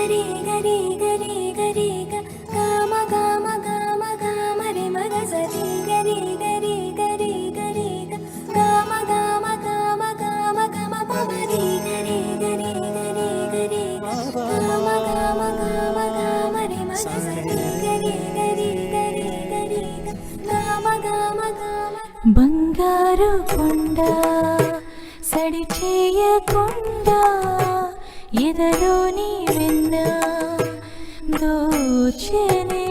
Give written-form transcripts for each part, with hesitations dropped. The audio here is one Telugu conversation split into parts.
గరి గరి గరి గరి గమ గమ గమ గమ రి మగ సరి గరి గరి గరి గరి గమ గమ గమ గమ గమ పరి గరి గరి గరి గరి గమ గమ గమ గమ రి మగ సరి గరి గరి గరి గరి గమ గమ గమ బంగారు కొండ సడి చేయకుండా ఎదలోని వెన్న దోచెనే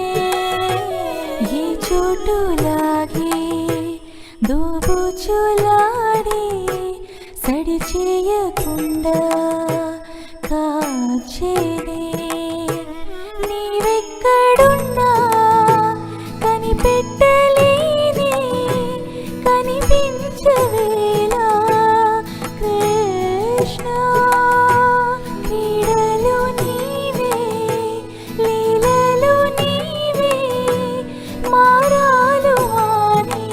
ఈ చోటులాగి దోబుచులాడి సడి చేయకుండా కాచెనే నీవెక్కడున్నా కనిపెట్టలేని కనిపించవేలా కృష్ణ క్రీడలు నీవే లీలలు నీవే మారాలు మాని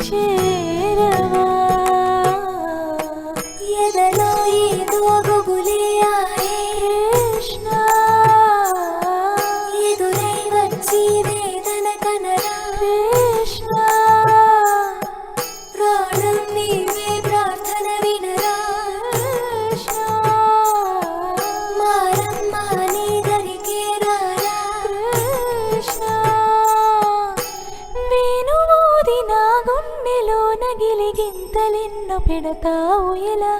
చేరవా ఎదలో ఏదో గుబులే ఆడే కృష్ణ ఎదురై వచ్చి వేదన కనరా కృష్ణ ప్రాణం నీవే ప్రార్థన వినరా కృష్ణ మారమ్మా నీ దరికే రారా కృష్ణ వేణువూది నా గుండెలో నగిలి గింతలెన్నో పెడతావు ఎలా